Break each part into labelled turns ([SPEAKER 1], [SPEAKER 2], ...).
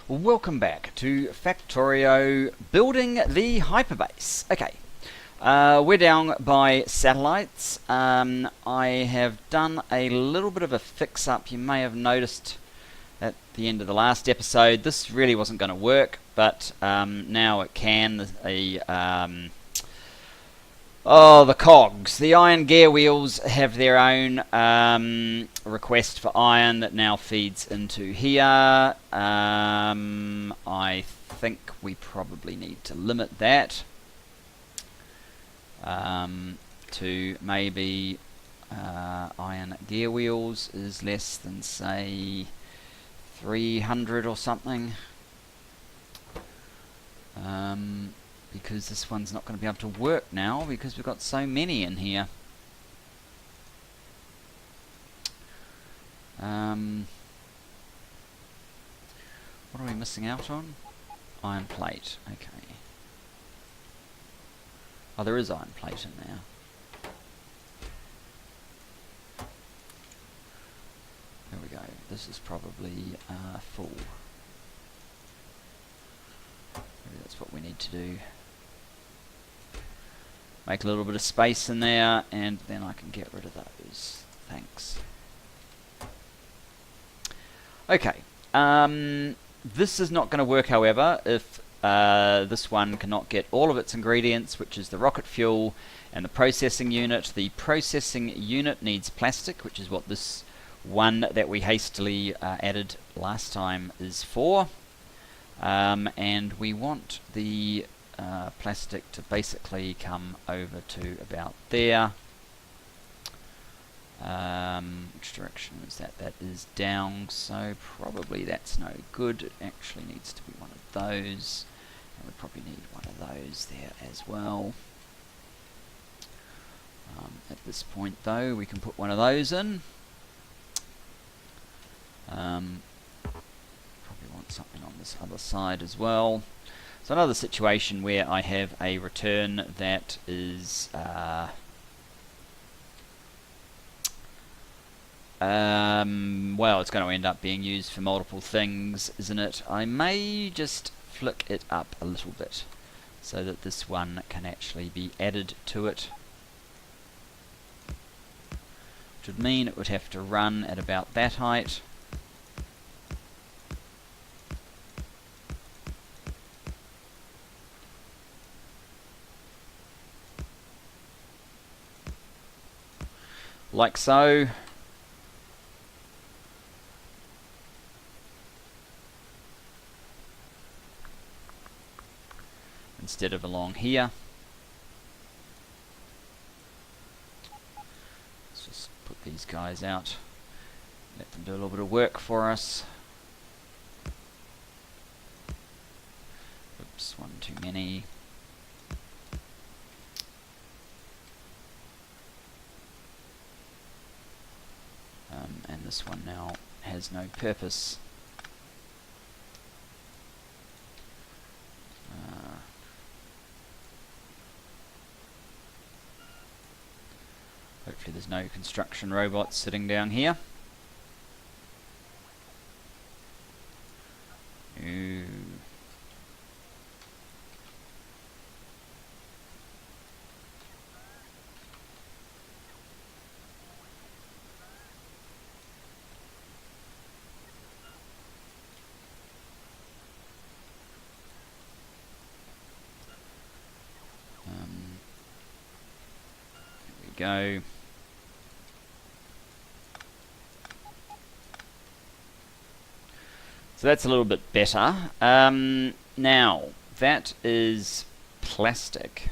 [SPEAKER 1] Welcome back to Factorio building the Hyperbase. Okay, we're down by satellites. I have done a little bit of a fix-up. You may have noticed at the end of the last episode this really wasn't going to work, but now it can. The cogs. The iron gear wheels have their own request for iron that now feeds into here. I think we probably need to limit that to maybe iron gear wheels is less than, say, 300 or something. Because this one's not going to be able to work now because we've got so many in here. What are we missing out on? Iron plate. Okay. Oh, there is iron plate in there. There we go. This is probably full. Maybe that's what we need to do. Make a little bit of space in there, and then I can get rid of those. Thanks. Okay. This is not going to work, however, if this one cannot get all of its ingredients, which is the rocket fuel and the processing unit. The processing unit needs plastic, which is what this one that we hastily added last time is for. And we want the plastic to basically come over to about there. Which direction is that? That is down, so probably that's no good. It actually needs to be one of those, and we probably need one of those there as well. At this point though, we can put one of those in. Probably want something on this other side as well. So another situation where I have a return that is well, it's going to end up being used for multiple things, isn't it? I may just flick it up a little bit so that this one can actually be added to it, which would mean it would have to run at about that height. Like so. Instead of along here. Let's just put these guys out. Let them do a little bit of work for us. Oops, one too many. And this one now has no purpose. Hopefully there's no construction robots sitting down here. Ooh. Go. So that's a little bit better. Now, that is plastic.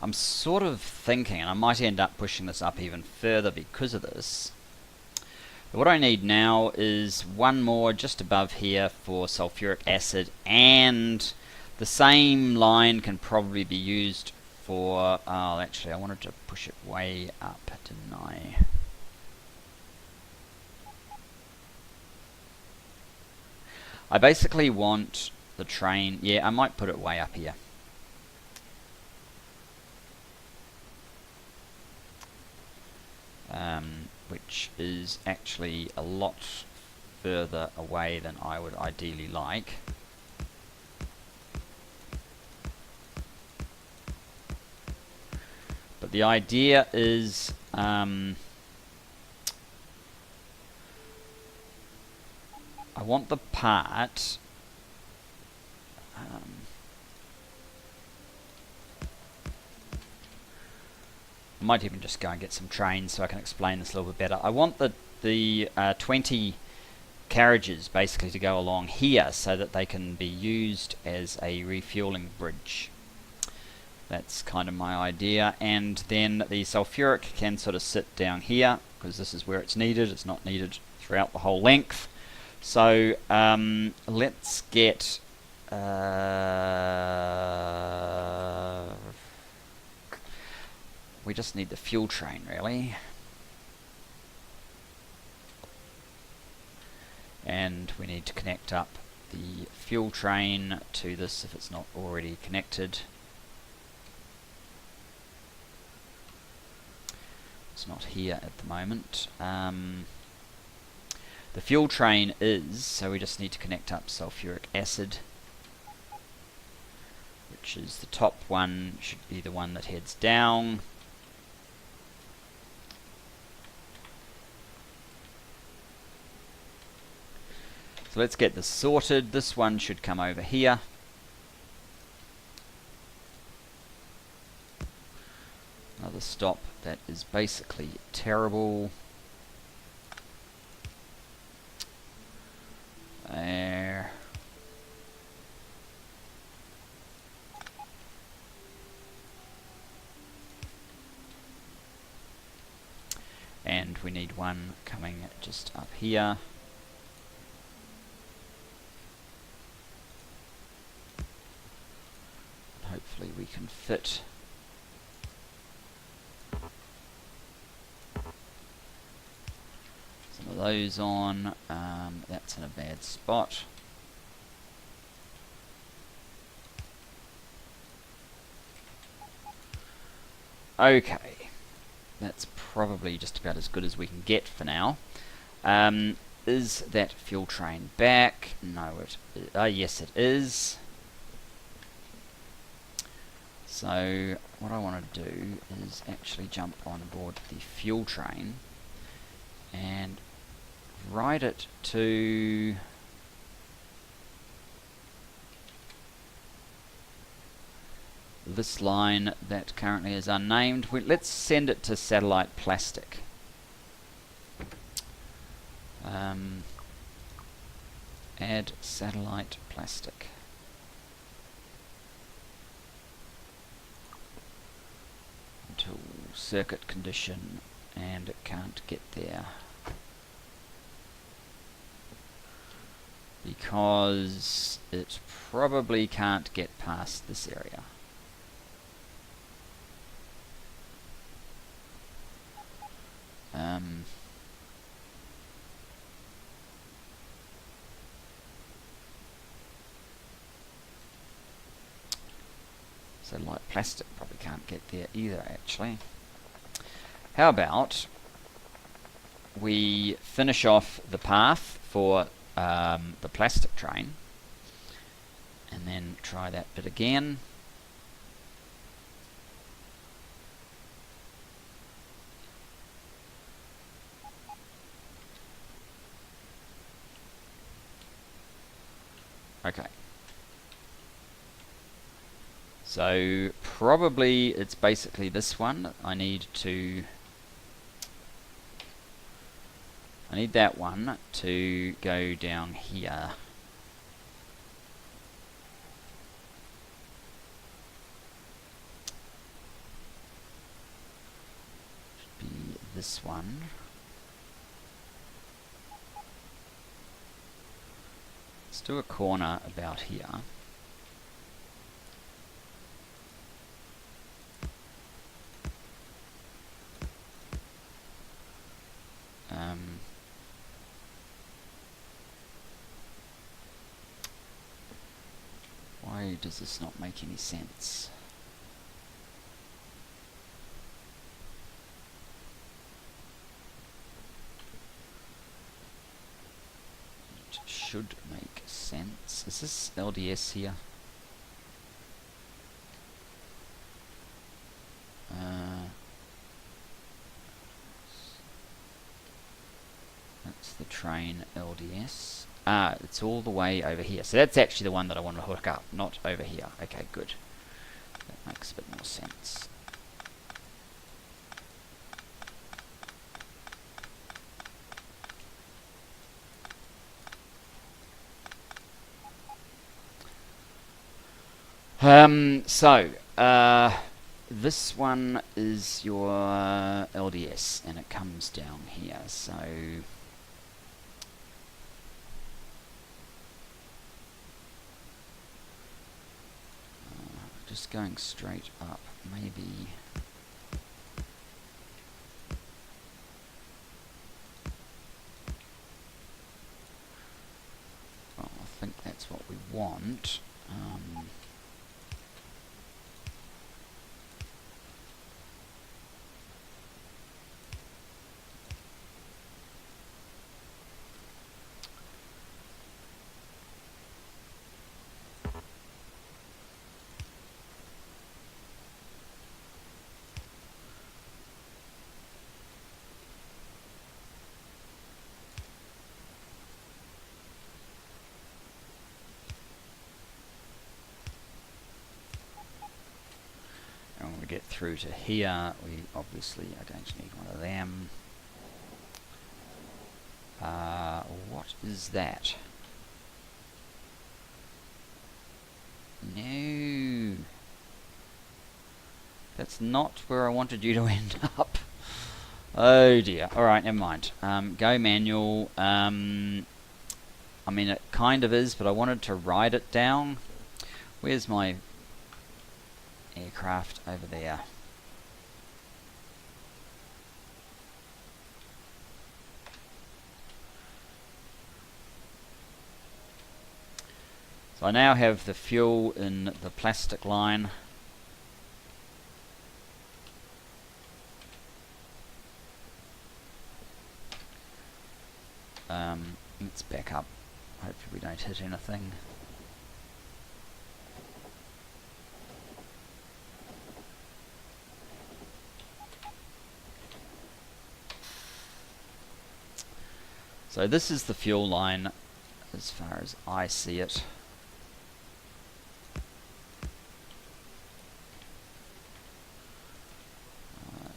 [SPEAKER 1] I'm sort of thinking, and I might end up pushing this up even further because of this. But what I need now is one more just above here for sulfuric acid, and the same line can probably be used for, oh, actually I wanted to push it way up, didn't I? I basically want the train, yeah, I might put it way up here. Which is actually a lot further away than I would ideally like. But the idea is I want the part I might even just go and get some trains so I can explain this a little bit better. I want the 20 carriages basically to go along here so that they can be used as a refueling bridge. That's kind of my idea. And then the sulfuric can sort of sit down here because this is where it's needed. It's not needed throughout the whole length. So let's get we just need the fuel train, really. And we need to connect up the fuel train to this if it's not already connected. It's not here at the moment. The fuel train is, so we just need to connect up sulfuric acid, which is the top one, should be the one that heads down. So let's get this sorted. This one should come over here. Another stop that is basically terrible. There. And we need one coming just up here. Hopefully we can fit some of those on. That's in a bad spot. Okay, that's probably just about as good as we can get for now. Is that fuel train back? No, yes it is. So what I want to do is actually jump on board the fuel train and ride it to this line that currently is unnamed. Let's send it to satellite plastic. Add satellite plastic. Until circuit condition, and it can't get there because it probably can't get past this area. So light plastic probably can't get there either, actually. How about we finish off the path for the plastic train and then try that bit again. Okay. So probably it's basically this one. I need that one to go down here. Should be this one. Let's do a corner about here. Why does this not make any sense? should make sense. Is this LDS here? That's the train LDS. It's all the way over here. So that's actually the one that I want to hook up, not over here. Okay, good. That makes a bit more sense. This one is your LDS, and it comes down here. So just going straight up, maybe. Well, I think that's what we want. And when we get through to here, we obviously are going to need one of them. What is that? No. That's not where I wanted you to end up. Oh dear. Alright, never mind. Go manual. I mean, it kind of is, but I wanted to ride it down. Where's my aircraft? Over there. So I now have the fuel in the plastic line. Let's back up. Hopefully we don't hit anything. So this is the fuel line as far as I see it.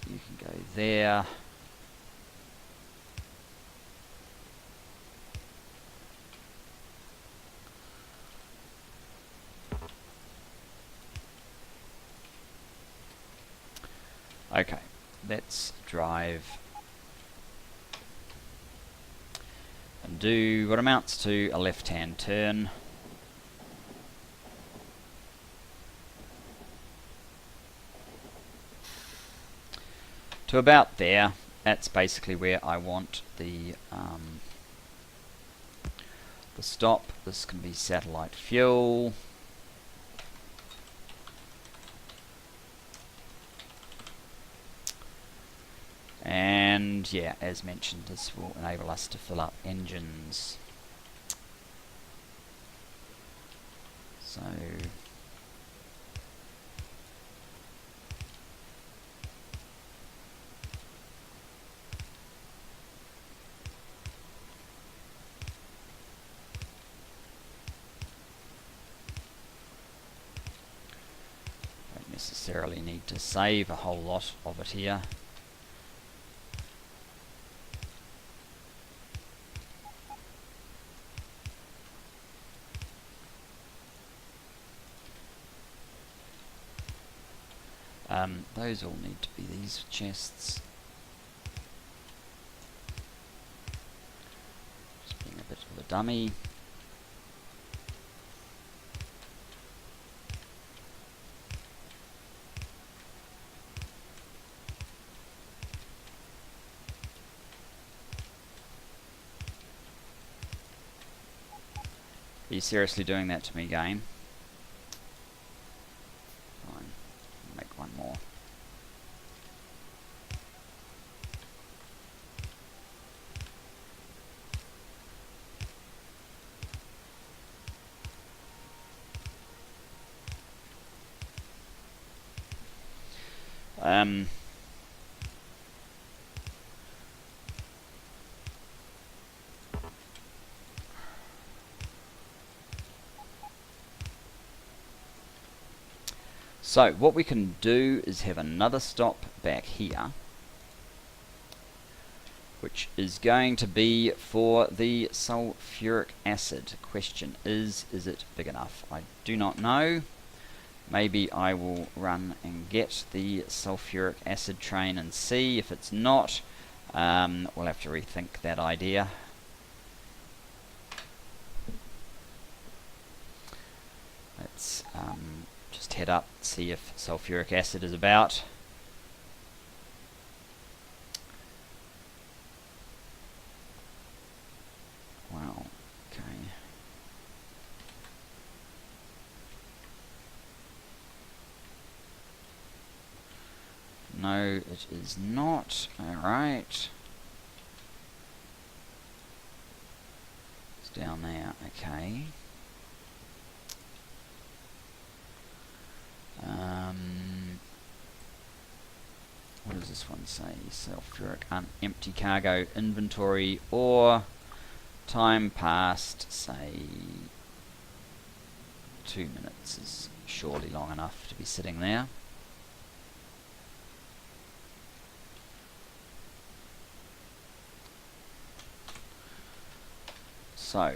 [SPEAKER 1] You can go there. Okay, let's drive and do what amounts to a left-hand turn. To about there. That's basically where I want the stop. This can be satellite fuel. And yeah, as mentioned, this will enable us to fill up engines. So don't necessarily need to save a whole lot of it here. Those all need to be these chests. Just being a bit of a dummy. Are you seriously doing that to me, game? Fine. Make one more. So what we can do is have another stop back here, which is going to be for the sulfuric acid. Question is it big enough? I do not know. Maybe I will run and get the sulfuric acid train and see. If it's not, we'll have to rethink that idea. Let's just head up, see if sulfuric acid is about. Wow, okay. No, it is not. Alright. It's down there, okay. What does this one say? Sulfuric empty cargo inventory, or time passed, say 2 minutes is surely long enough to be sitting there. So,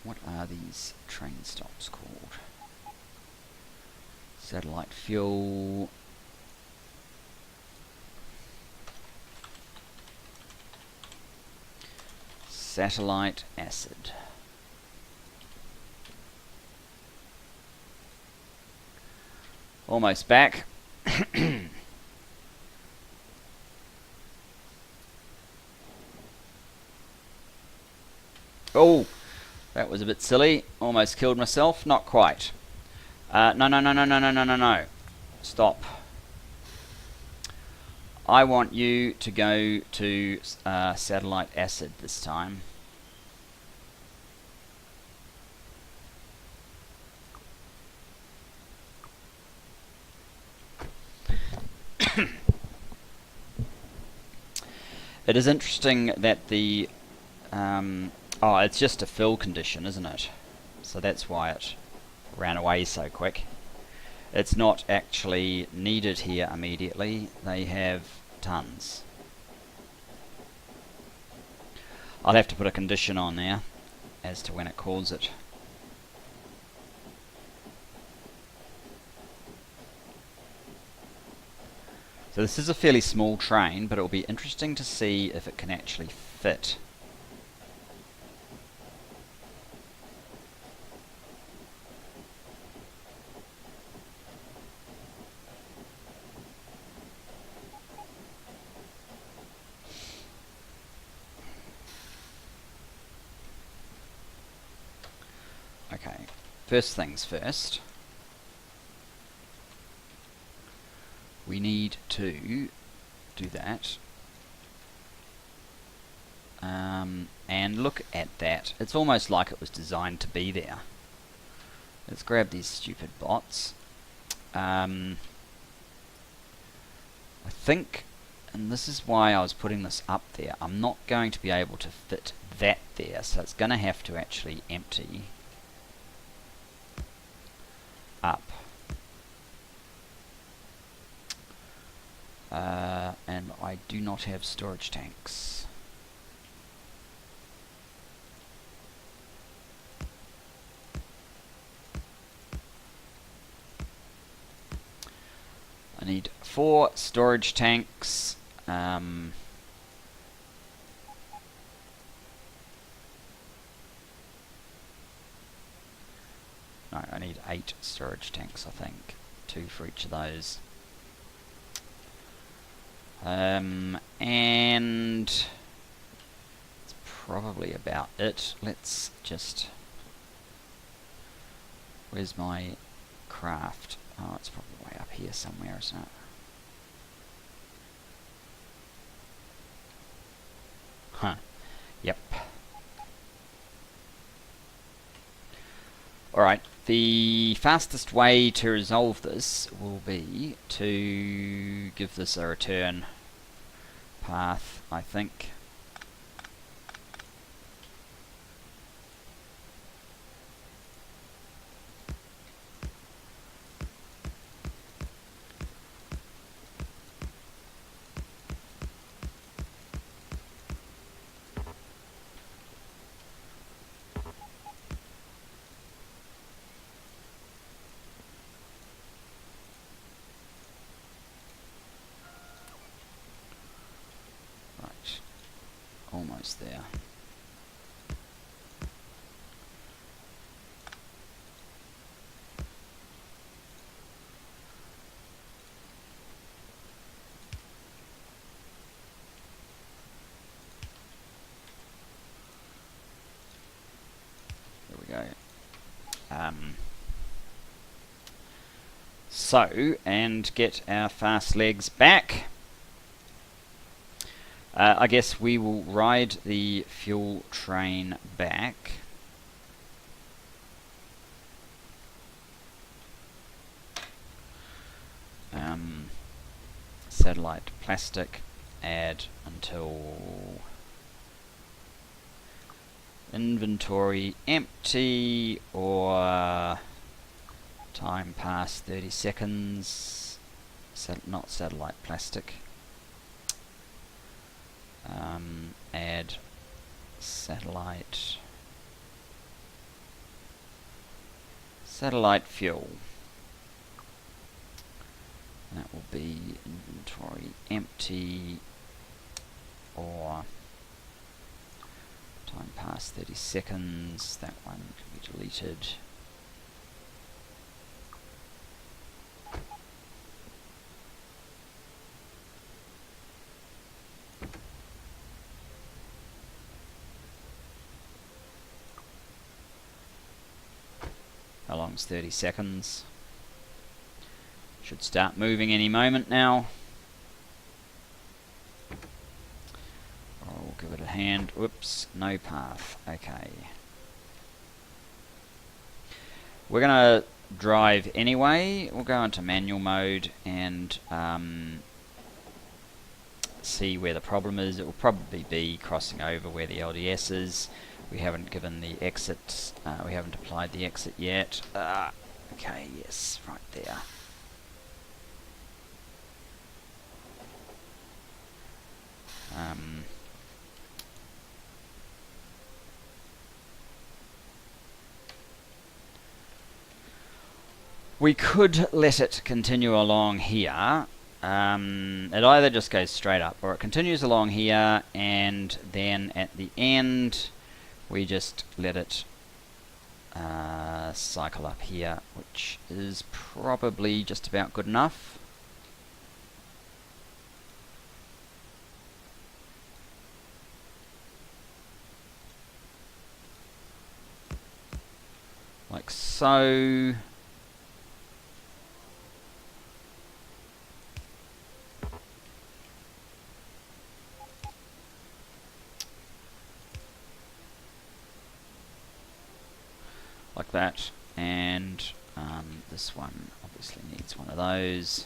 [SPEAKER 1] what are these train stops called? Satellite fuel. Satellite acid. Almost back. Oh, that was a bit silly. Almost killed myself. Not quite. No. Stop. I want you to go to satellite acid this time. It is interesting that the oh, it's just a fill condition, isn't it? So that's why it ran away so quick. It's not actually needed here immediately. They have tons. I'll have to put a condition on there as to when it calls it. So this is a fairly small train, but it will be interesting to see if it can actually fit. Okay, first things first. We need to do that. And look at that. It's almost like it was designed to be there. Let's grab these stupid bots. I think, and this is why I was putting this up there, I'm not going to be able to fit that there, so it's going to have to actually empty up. And I do not have storage tanks. I need 4 storage tanks. No, I need 8 storage tanks, I think. 2 for each of those. And it's probably about it. Let's just... Where's my craft? Oh, it's probably way up here somewhere, isn't it? Huh. Yep. Alright, the fastest way to resolve this will be to give this a return path, I think. Almost there. There we go. So, and get our fast legs back. I guess we will ride the fuel train back. Satellite plastic, add until inventory empty, or time past 30 seconds. Not satellite plastic. Add satellite fuel. That will be inventory empty, or time past 30 seconds. That one can be deleted. How long's 30 seconds? Should start moving any moment now. I'll give it a hand. Whoops, no path. Okay. We're gonna drive anyway. We'll go into manual mode and see where the problem is. It will probably be crossing over where the LDS is. We haven't given the exit, we haven't applied the exit yet. Okay, yes, right there. We could let it continue along here. It either just goes straight up or it continues along here, and then at the end we just let it cycle up here, which is probably just about good enough. Like so. Like that, and this one obviously needs one of those.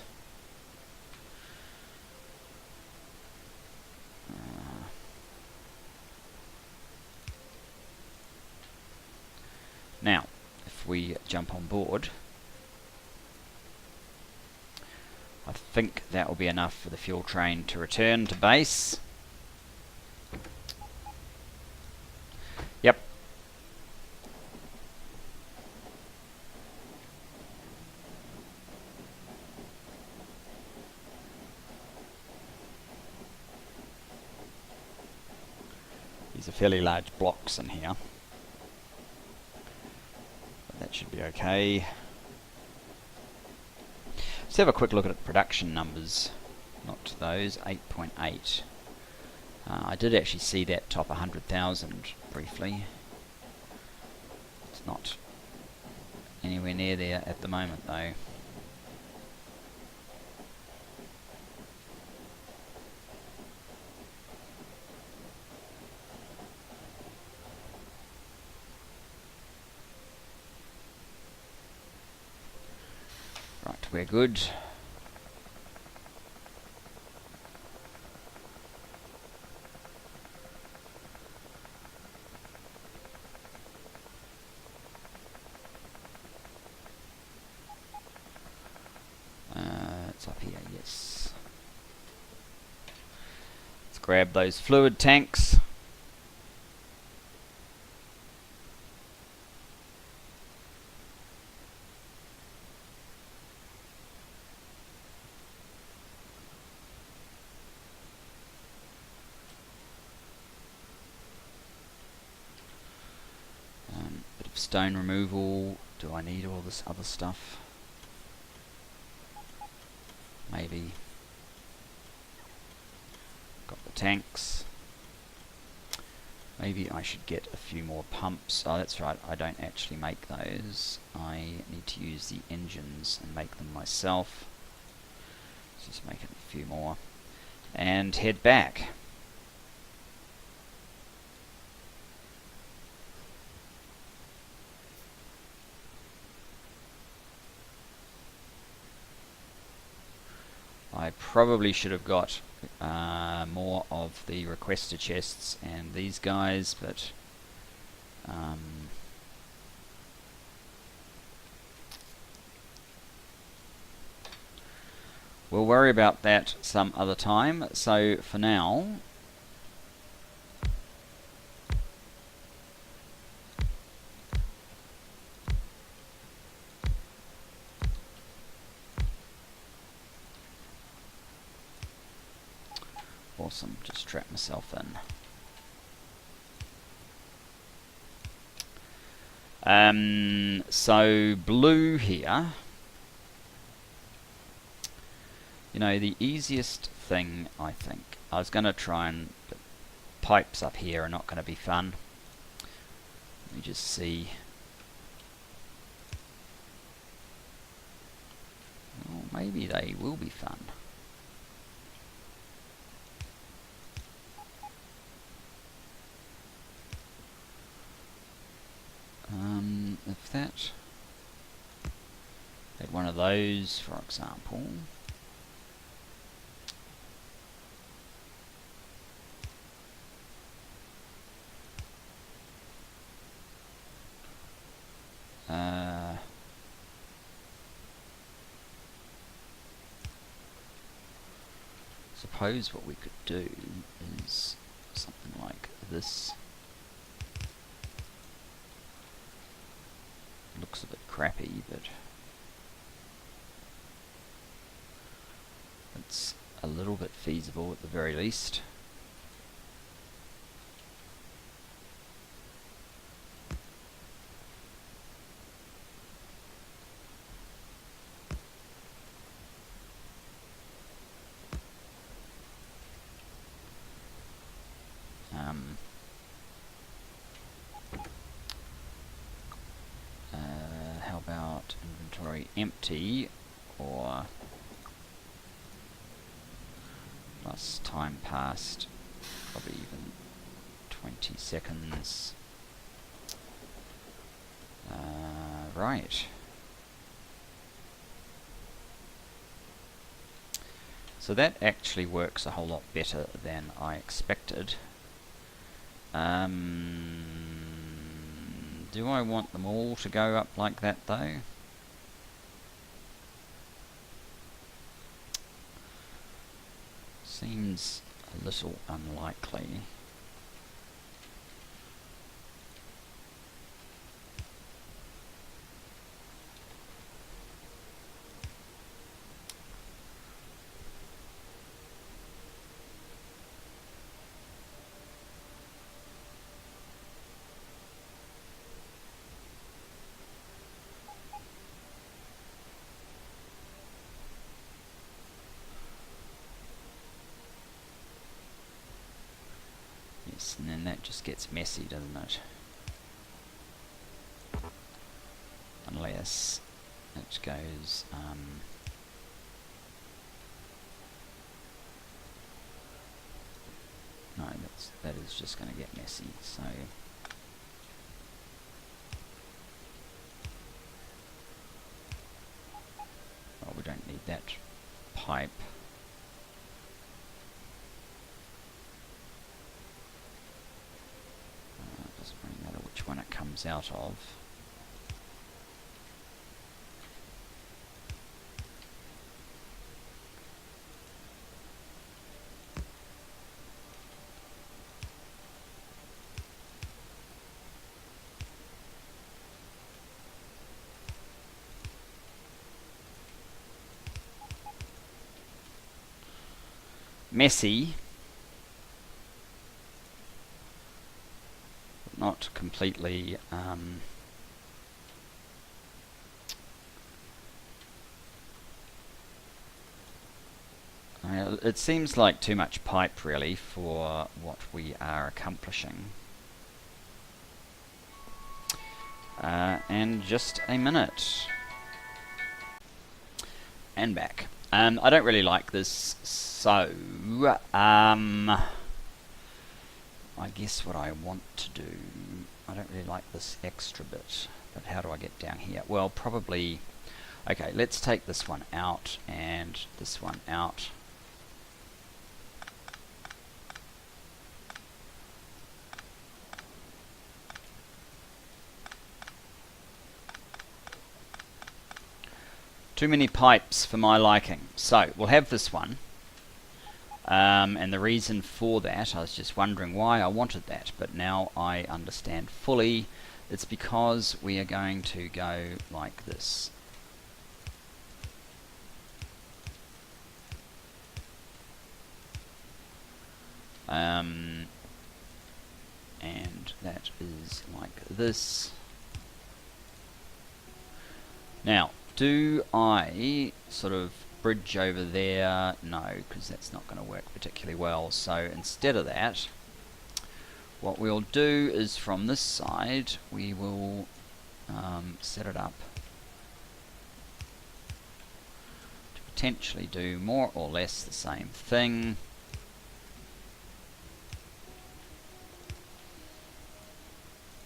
[SPEAKER 1] Now, if we jump on board, I think that will be enough for the fuel train to return to base. Yep. These are fairly large blocks in here. But that should be okay. Let's have a quick look at production numbers. Not those, 8.8. I did actually see that top 100,000 briefly. It's not anywhere near there at the moment though. we're good. It's up here, yes. Let's grab those fluid tanks. Bit of stone removal. Do I need all this other stuff? Maybe. Got the tanks. Maybe I should get a few more pumps. Oh, that's right, I don't actually make those. I need to use the engines and make them myself. Let's just make it a few more. And head back. I probably should have got more of the requester chests and these guys, but we'll worry about that some other time. So for now, awesome, just trap myself in. So blue here, you know, the easiest thing, I think, I was going to try and pipes up here are not going to be fun. Let me just see. Well, maybe they will be fun. If that had one of those, for example, suppose what we could do is something like this. Looks a bit crappy, but it's a little bit feasible at the very least. How about inventory empty, or plus time passed, probably even 20 seconds. Right. So that actually works a whole lot better than I expected. Do I want them all to go up like that though? Seems a little unlikely. And then that just gets messy, doesn't it? Unless it goes no, that is just going to get messy. So Well, we don't need that pipe. Doesn't really matter which one it comes out of. Messy, but not completely it seems like too much pipe really for what we are accomplishing. And just a minute. And back. I don't really like this, so I guess what I want to do, I don't really like this extra bit, but how do I get down here? Well, probably, okay, let's take this one out and this one out. Too many pipes for my liking. So we'll have this one. And the reason for that, I was just wondering why I wanted that, but now I understand fully. It's because we are going to go like this. And that is like this. Now, do I sort of bridge over there? No, because that's not going to work particularly well. So instead of that, what we'll do is from this side, we will set it up to potentially do more or less the same thing.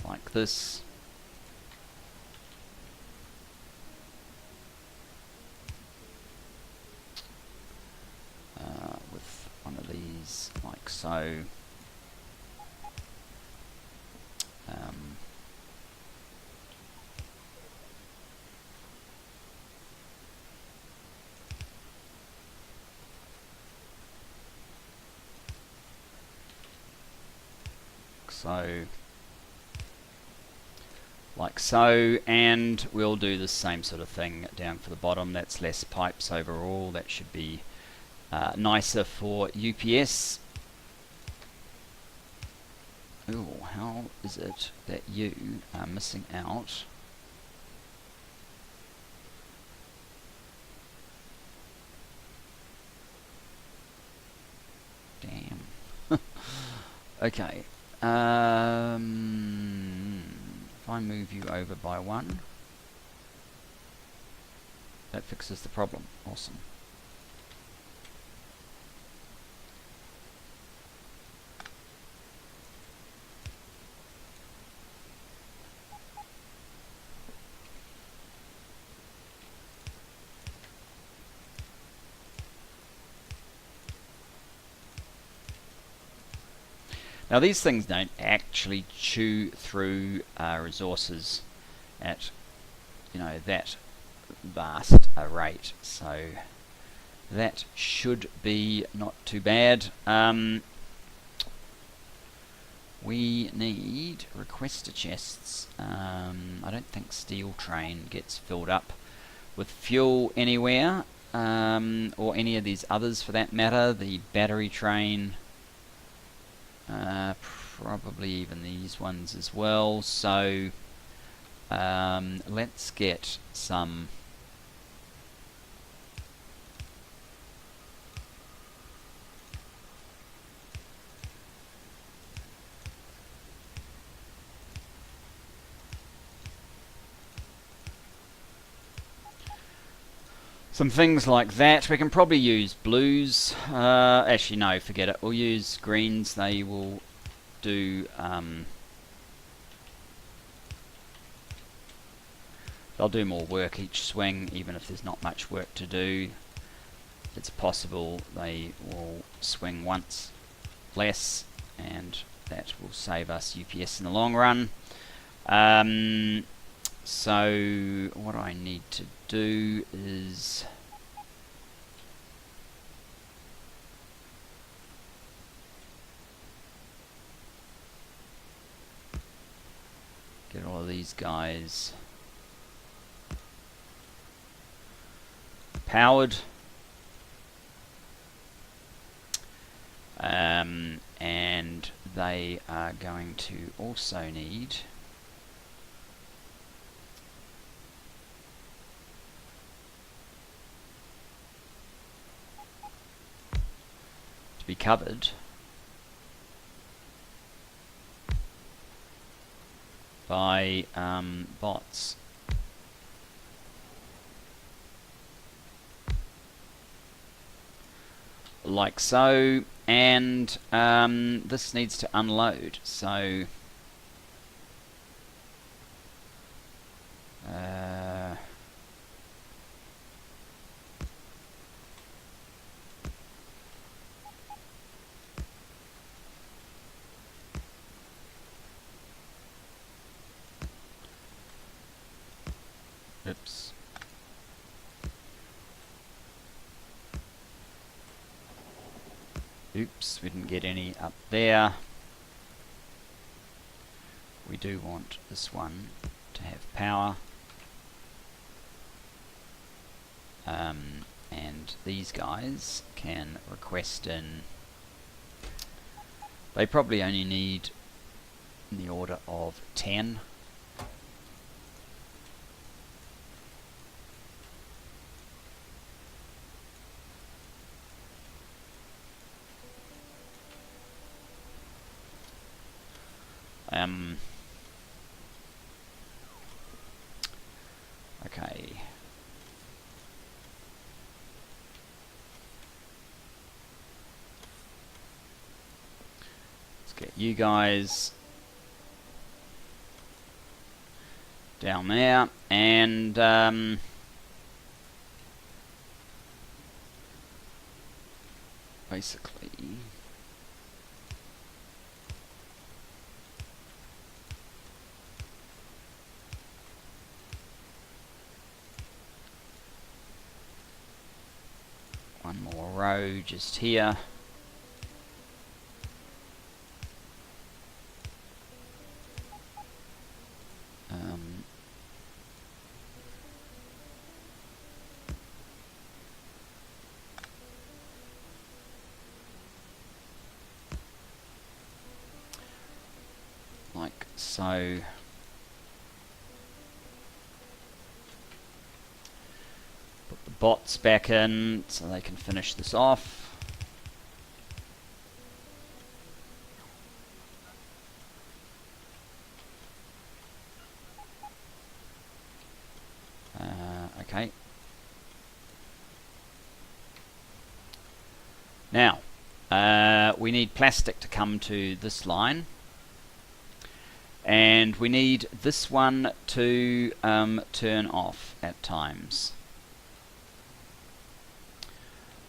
[SPEAKER 1] Like this. With one of these, like so. Like so, and we'll do the same sort of thing down for the bottom. That's less pipes overall. That should be nicer for UPS. Ooh, how is it that you are missing out? Damn. Okay. If I move you over by one, that fixes the problem. Awesome. Now these things don't actually chew through resources at, you know, that vast a rate, so that should be not too bad. We need requester chests. I don't think steel train gets filled up with fuel anywhere, or any of these others for that matter. The battery train, probably even these ones as well. So let's get some things like that. We can probably use blues. Actually, no, forget it. We'll use greens. They will do they'll do more work each swing, even if there's not much work to do. It's possible they will swing once less, and that will save us UPS in the long run. So what I need to do is get all of these guys powered, and they are going to also need to be covered by bots. Like so, and this needs to unload, so oops. Oops, we didn't get any up there. We do want this one to have power. And these guys can request in. They probably only need in the order of 10. Okay. Let's get you guys down there, and basically one more row just here. Like so. Put the bots back in so they can finish this off. Okay. Now, we need plastic to come to this line. And we need this one to turn off at times.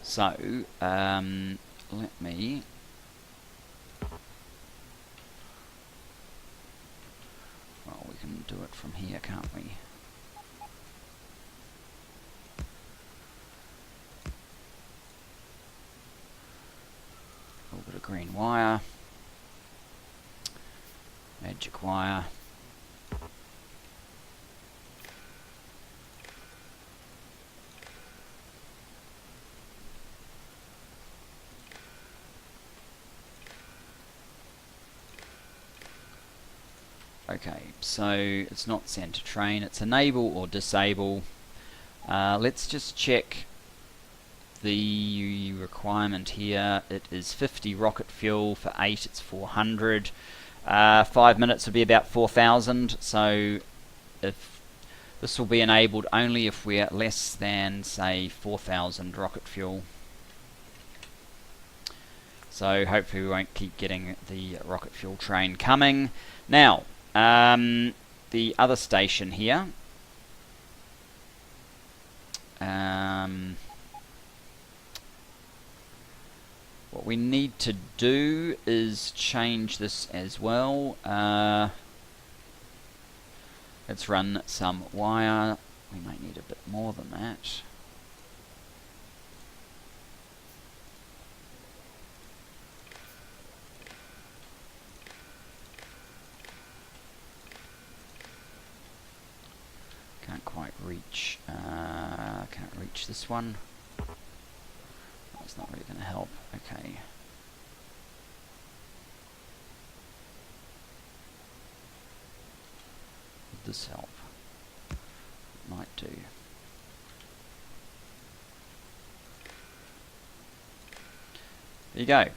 [SPEAKER 1] So, let me... Well, we can do it from here, can't we? A little bit of green wire. Magic wire. Okay, so it's not send to train, it's enable or disable. Let's just check the requirement here. It is 50 rocket fuel, for 8 it's 400. 5 minutes would be about 4,000, so if this will be enabled only if we're less than, say, 4,000 rocket fuel. So hopefully we won't keep getting the rocket fuel train coming. Now, the other station here, What we need to do is change this as well. Let's run some wire. We might need a bit more than that. Can't quite reach. Can't reach this one. That's not really going to help. Okay. Would this help? Might do. There you go.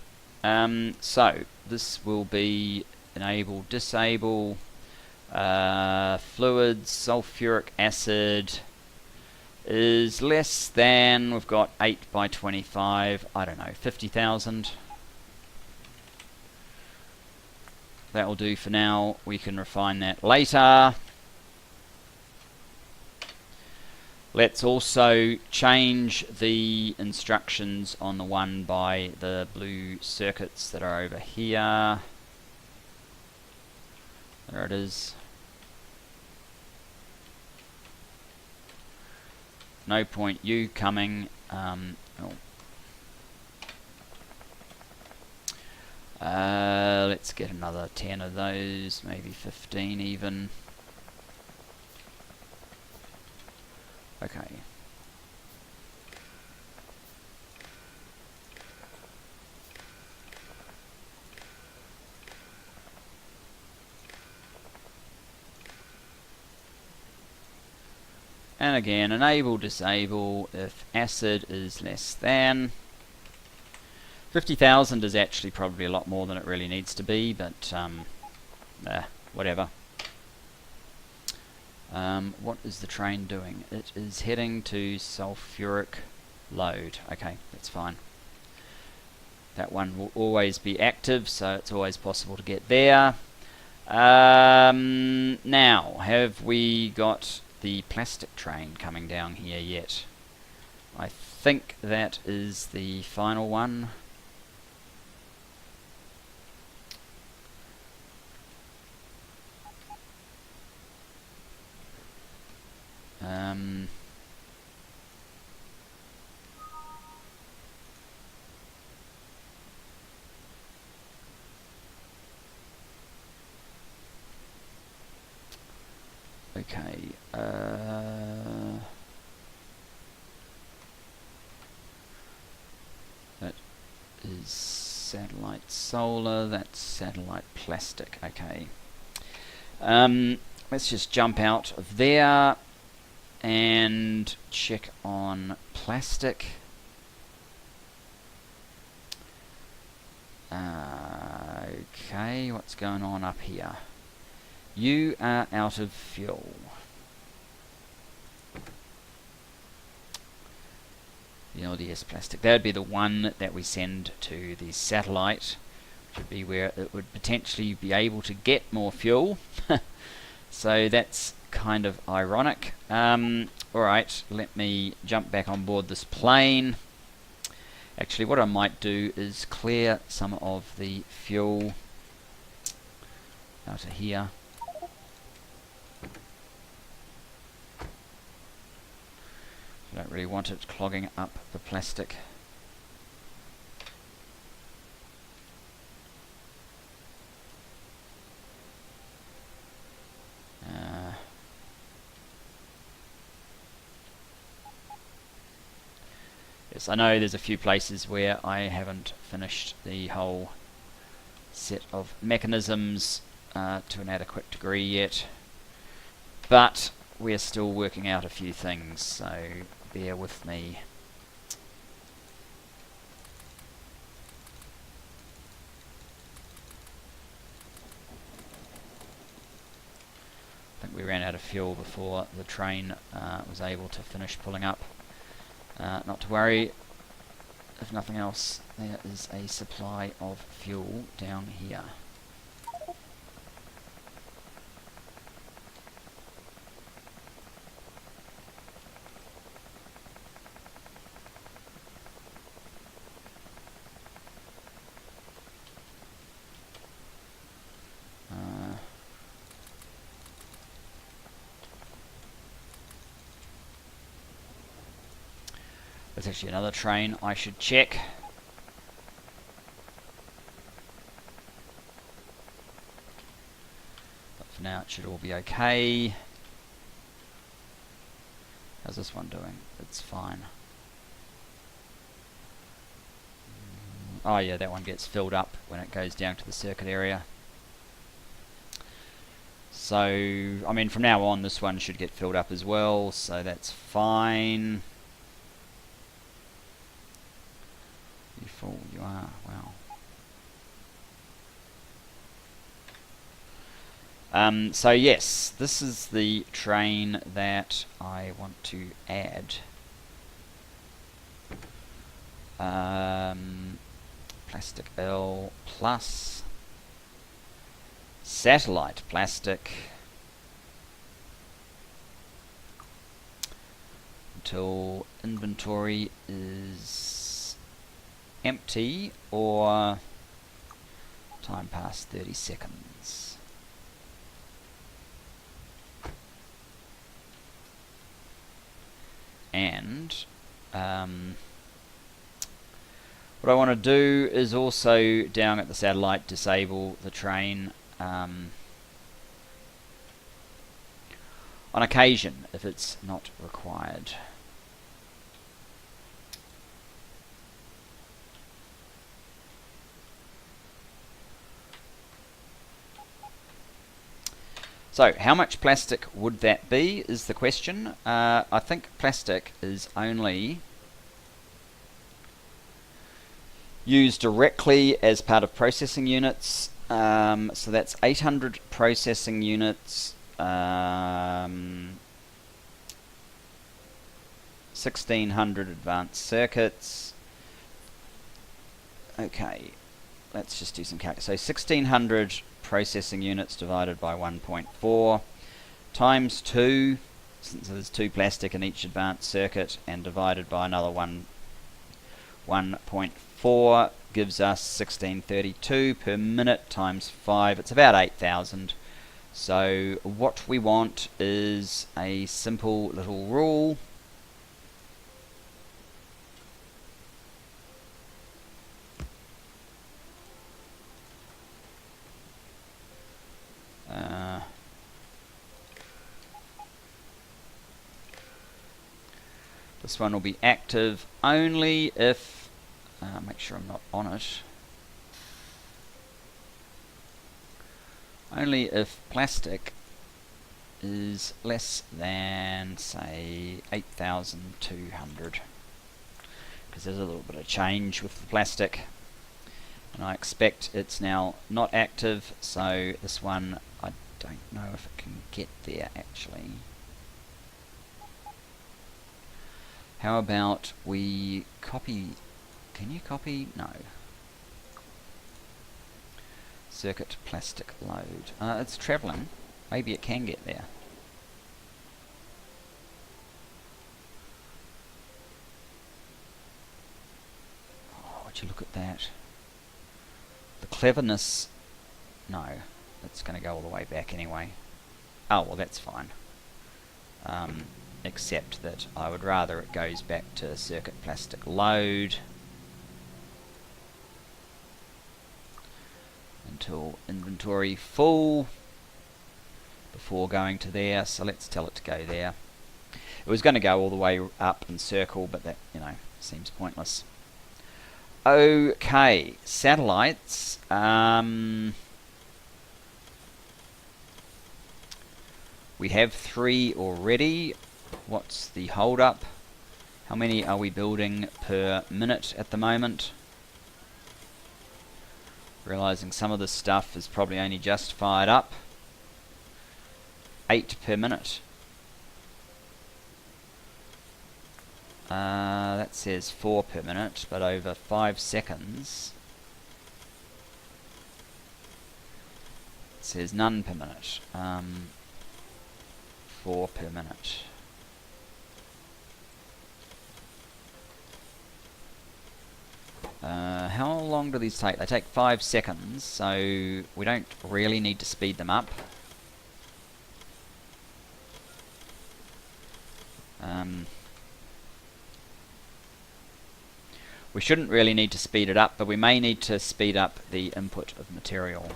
[SPEAKER 1] So this will be enable, disable, fluids, sulfuric acid is less than, we've got 8 by 25, I don't know, 50,000. That will do for now. We can refine that later. Let's also change the instructions on the one by the blue circuits that are over here. There it is. No point you coming. Let's get another 10 of those, maybe 15 even. Okay. And again, enable, disable if acid is less than. 50,000 is actually probably a lot more than it really needs to be, but whatever. What is the train doing? It is heading to sulfuric load. Okay, that's fine. That one will always be active, so it's always possible to get there. Now, have we got the plastic train coming down here yet? I think that is the final one. Okay, that is satellite solar, that's satellite plastic. Okay, let's just jump out of there and check on plastic. Okay, what's going on up here? You are out of fuel. The LDS plastic. That would be the one that we send to the satellite, which would be where it would potentially be able to get more fuel. So that's kind of ironic. Alright, let me jump back on board this plane. Actually, what I might do is clear some of the fuel out of here. I don't really want it clogging up the plastic. Yes, I know there's a few places where I haven't finished the whole set of mechanisms to an adequate degree yet, but we're still working out a few things, so bear with me. I think we ran out of fuel before the train was able to finish pulling up. Not to worry, if nothing else, there is a supply of fuel down here. there's actually another train I should check. But for now it should all be okay. How's this one doing? It's fine. Oh yeah, that one gets filled up when it goes down to the circuit area. So, I mean, from now on this one should get filled up as well, so that's fine. You fool, you are, wow. So yes, this is the train that I want to add. Plastic L plus satellite plastic until inventory is empty or time past 30 seconds. And what I want to do is also down at the satellite disable the train on occasion if it's not required. So how much plastic would that be is the question. I think plastic is only used directly as part of processing units, so that's 800 processing units, 1600 advanced circuits. Okay, let's just do some calc. So 1600 processing units divided by 1.4 times 2, since there's 2 plastic in each advanced circuit, and divided by another 1.4 gives us 1632 per minute times 5. It's about 8,000. So what we want is a simple little rule. This one will be active only if, make sure I'm not on it, only if plastic is less than, say, 8,200, because there's a little bit of change with the plastic, and I expect it's now not active, so this one I don't know if it can get there actually. How about we copy? Can you copy? No. Circuit plastic load. It's travelling. Maybe it can get there. Oh, would you look at that? The cleverness. No, it's going to go all the way back anyway. Oh, well, that's fine. Except that I would rather it goes back to circuit plastic load until inventory full before going to there, so let's tell it to go there. It was going to go all the way up and circle, but that, you know, seems pointless. Okay, satellites. We have 3 already. What's the hold up? How many are we building per minute at the moment? Realizing some of this stuff is probably only just fired up. 8 per minute. That says 4 per minute, but over 5 seconds it says none per minute. 4 per minute. How long do these take? They take 5 seconds, so we don't really need to speed them up. We shouldn't really need to speed it up, but we may need to speed up the input of material.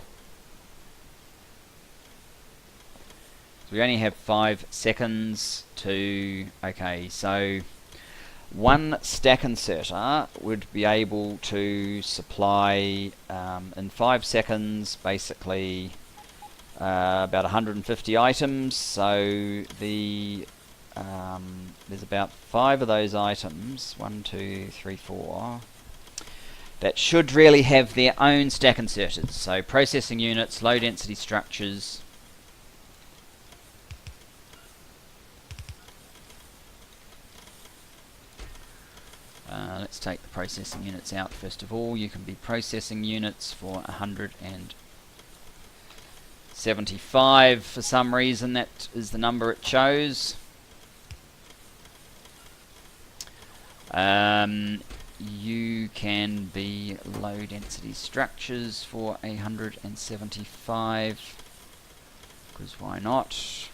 [SPEAKER 1] So we only have 5 seconds to... Okay, so one stack inserter would be able to supply in 5 seconds basically about 150 items. So the there's about 5 of those items, 1, 2, 3, 4, that should really have their own stack inserters. So processing units, low density structures. Let's take the processing units out first of all. You can be processing units for 175 for some reason. That is the number it chose. You can be low density structures for 175, because why not?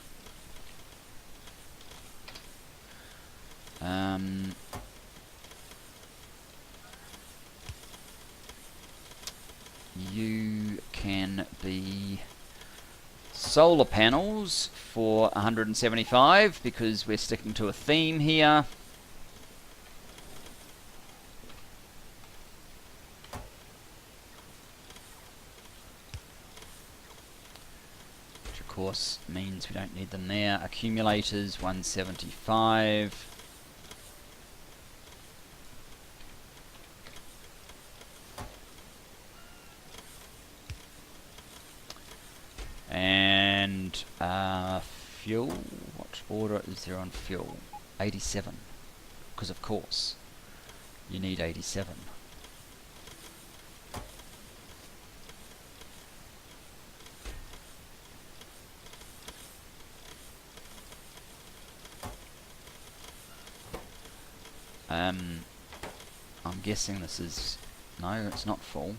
[SPEAKER 1] You can be solar panels for 175, because we're sticking to a theme here. Which of course means we don't need them there. Accumulators 175. And fuel, what order is there on fuel? 87, because of course you need 87. I'm guessing this is, no, it's not full.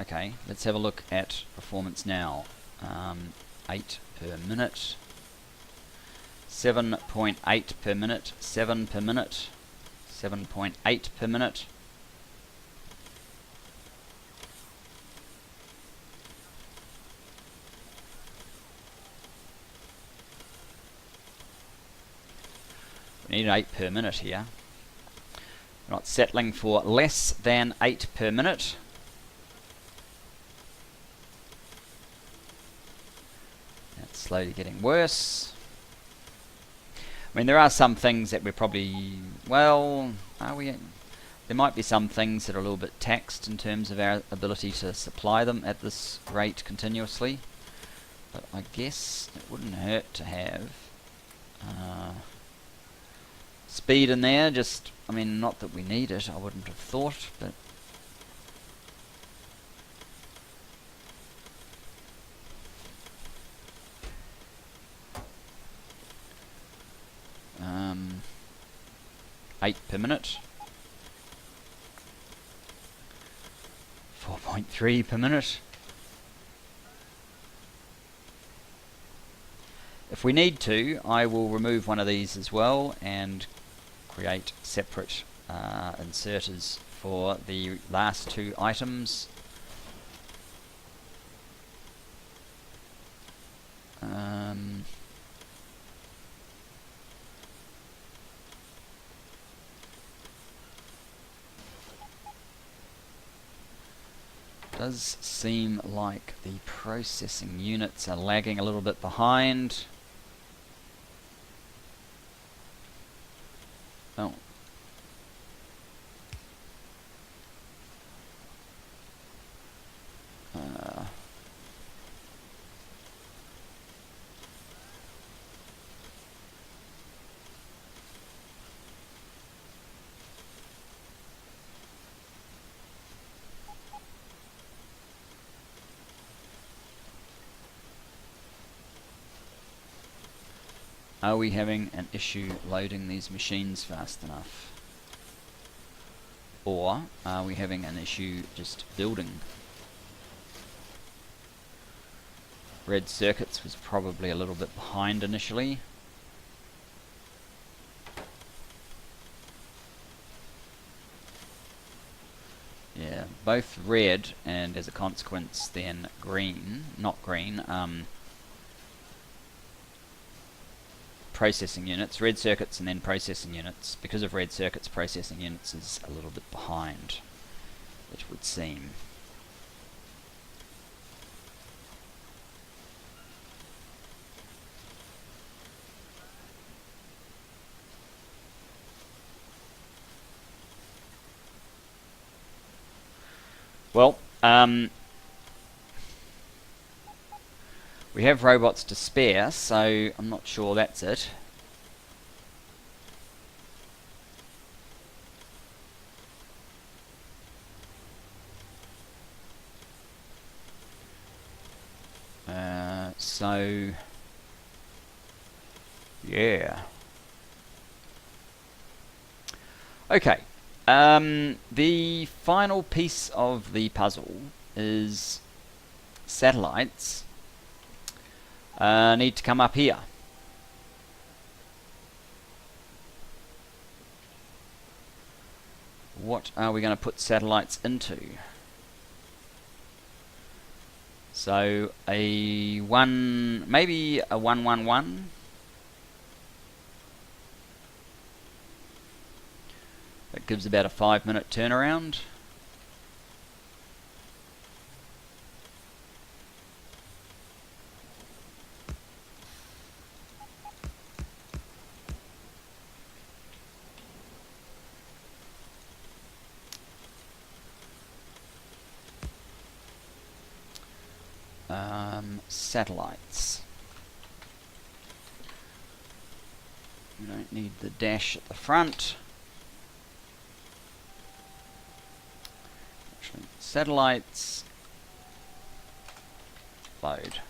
[SPEAKER 1] Okay, let's have a look at performance now. 8 per minute, 7.8 per minute, 7 per minute, 7.8 per minute. We need 8 per minute here. We're not settling for less than 8 per minute. That's slowly getting worse. I mean, there are some things that we're probably, well, are we? There might be some things that are a little bit taxed in terms of our ability to supply them at this rate continuously. But I guess it wouldn't hurt to have speed in there. Just, I mean, not that we need it, I wouldn't have thought, but um, 8 per minute, 4.3 per minute. If we need to, I will remove one of these as well and create separate inserters for the last 2 items. Does seem like the processing units are lagging a little bit behind. Oh. Are we having an issue loading these machines fast enough? Or are we having an issue just building? Red Circuits was probably a little bit behind initially. both red and as a consequence then green, not green, processing units, red circuits and then processing units. Because of red circuits, processing units is a little bit behind, it would seem. Well, we have robots to spare, so I'm not sure that's it. So, yeah. Okay. The final piece of the puzzle is satellites need to come up here. What are we going to put satellites into? So maybe a 111. That gives about a 5-minute turnaround. Satellites. We don't need the dash at the front. Actually, satellites. Load.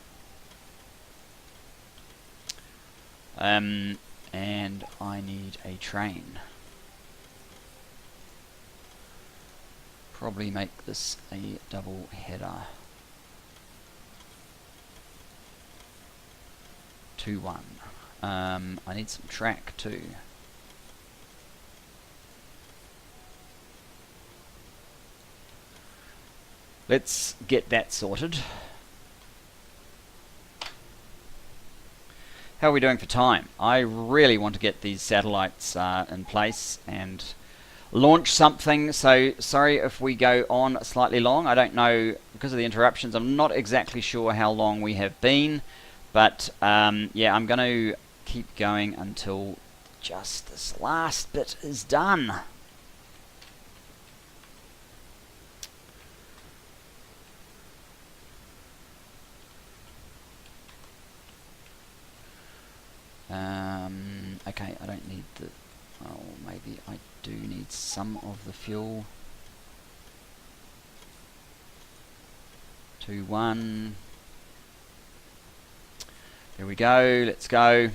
[SPEAKER 1] And I need a train. Probably make this a double header. 2-1. I need some track too. Let's get that sorted. How are we doing for time? I really want to get these satellites in place and launch something, so sorry if we go on slightly long. I don't know, because of the interruptions, I'm not exactly sure how long we have been. But yeah, I'm going to keep going until just this last bit is done. Okay, I don't need the... Oh, maybe I do need some of the fuel. 2-1. Here we go, let's go.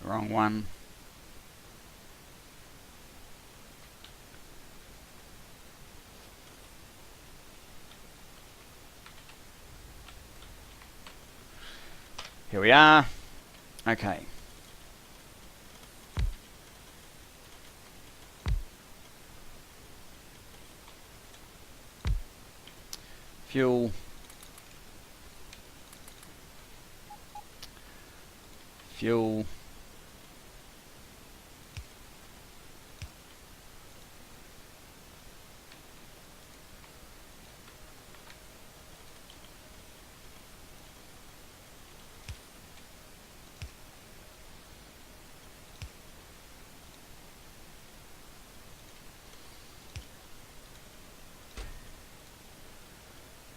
[SPEAKER 1] Wrong one. Here we are. Okay. Fuel. Fuel.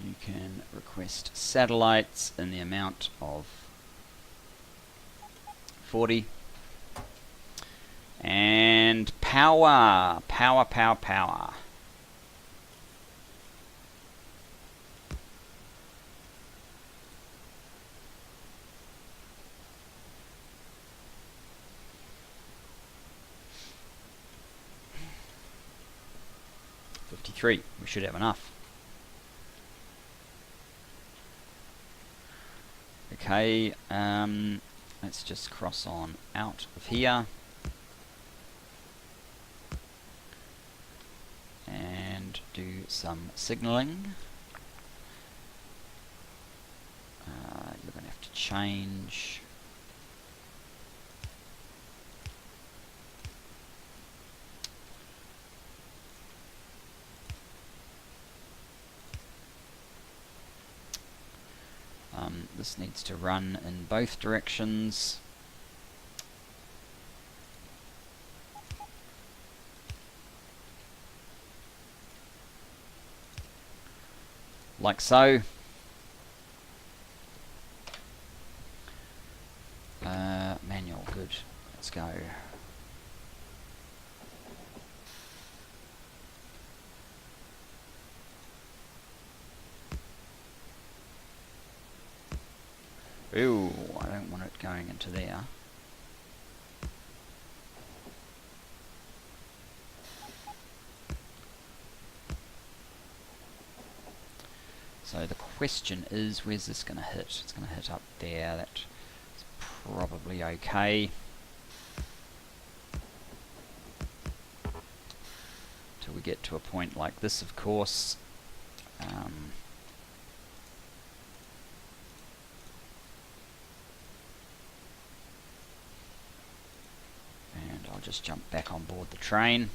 [SPEAKER 1] You can request satellites in the amount of 40. And power. Power, power, power. EP53. We should have enough. Okay, let's just cross on out of here. And do some signaling. You're going to have to change. This needs to run in both directions. Like so. Manual, good. Let's go. Ooh, I don't want it going into there. So the question is, where's this going to hit? It's going to hit up there. That's probably okay. Till we get to a point like this, of course. And I'll just jump back on board the train.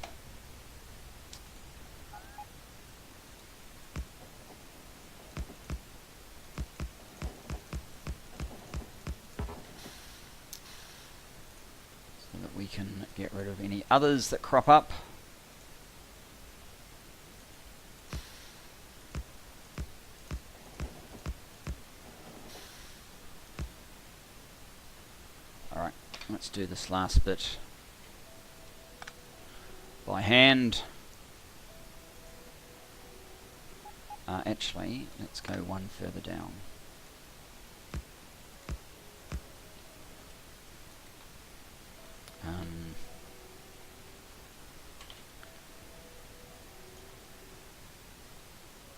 [SPEAKER 1] So that we can get rid of any others that crop up. Alright, let's do this last bit by hand. Actually, let's go one further down.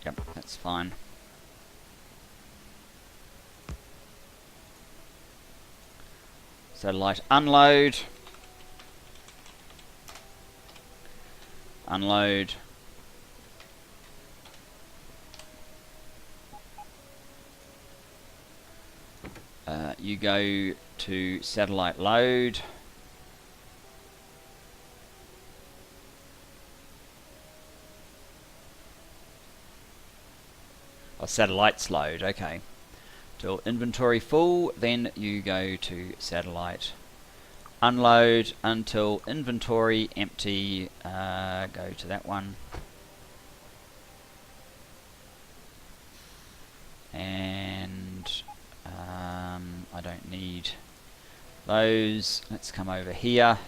[SPEAKER 1] Yep, that's fine. Satellite unload. Unload. You go to satellite load. Oh, satellites load, okay. Till inventory full, then you go to satellite unload until inventory empty. Go to that one. And I don't need those. Let's come over here.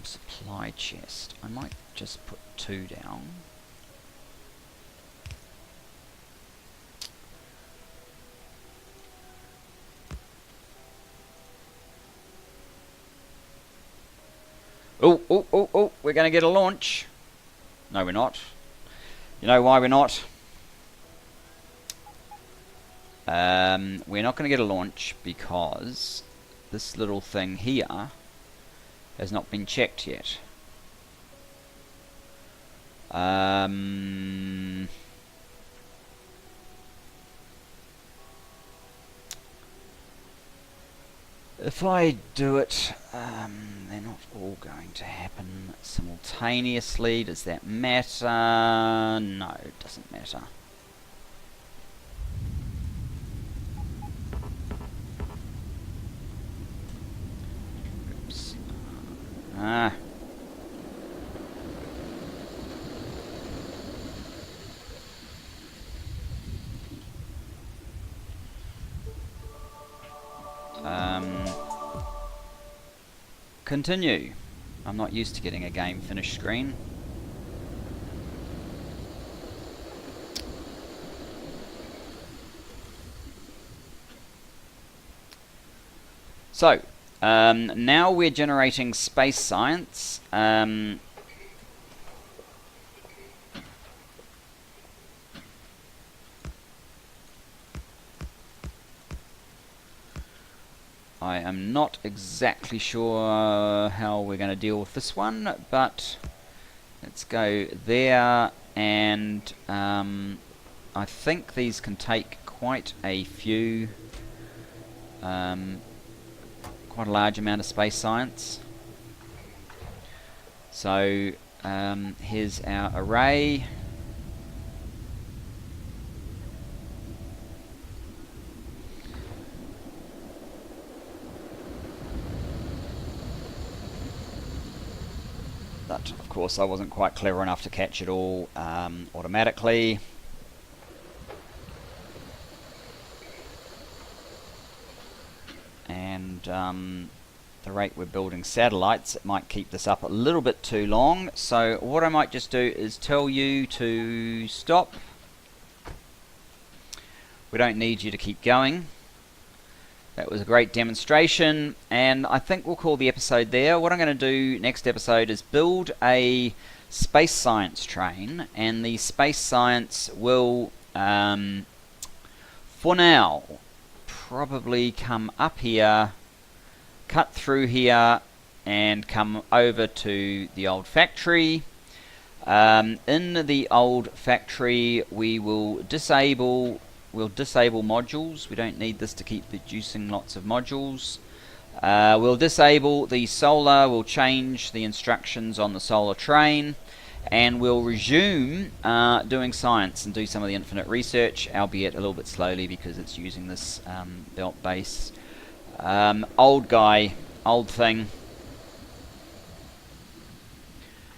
[SPEAKER 1] Supply chest. I might just put 2 down. Oh, we're going to get a launch. No, we're not. You know why we're not? We're not going to get a launch because this little thing here has not been checked yet. If I do it, they're not all going to happen simultaneously. Does that matter? No, it doesn't matter. Oops. Continue. I'm not used to getting a game finish screen. So, Now we're generating space science. I am not exactly sure how we're going to deal with this one, but let's go there, and I think these can take quite a few, quite a large amount of space science. So here's our array. But of course I wasn't quite clever enough to catch it all automatically. And the rate we're building satellites, it might keep this up a little bit too long. So what I might just do is tell you to stop. We don't need you to keep going. That was a great demonstration, and I think we'll call the episode there. What I'm going to do next episode is build a space science train, and the space science will, for now, probably come up here, cut through here, and come over to the old factory. In the old factory, we will disable modules. We don't need this to keep producing lots of modules. We'll disable the solar, we'll change the instructions on the solar train, and we'll resume doing science and do some of the infinite research, albeit a little bit slowly because it's using this belt base. Old guy, old thing.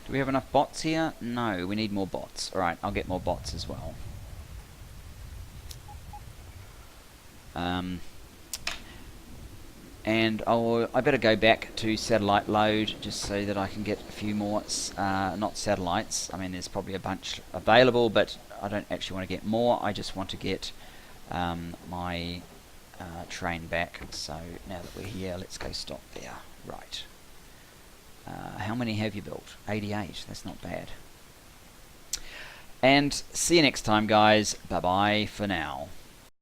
[SPEAKER 1] Do we have enough bots here? No, we need more bots. Alright, I'll get more bots as well. And I better go back to satellite load just so that I can get a few more, not satellites. I mean, there's probably a bunch available, but I don't actually want to get more. I just want to get my train back. So now that we're here, let's go stop there. Right. How many have you built? 88. That's not bad. And see you next time, guys. Bye-bye for now.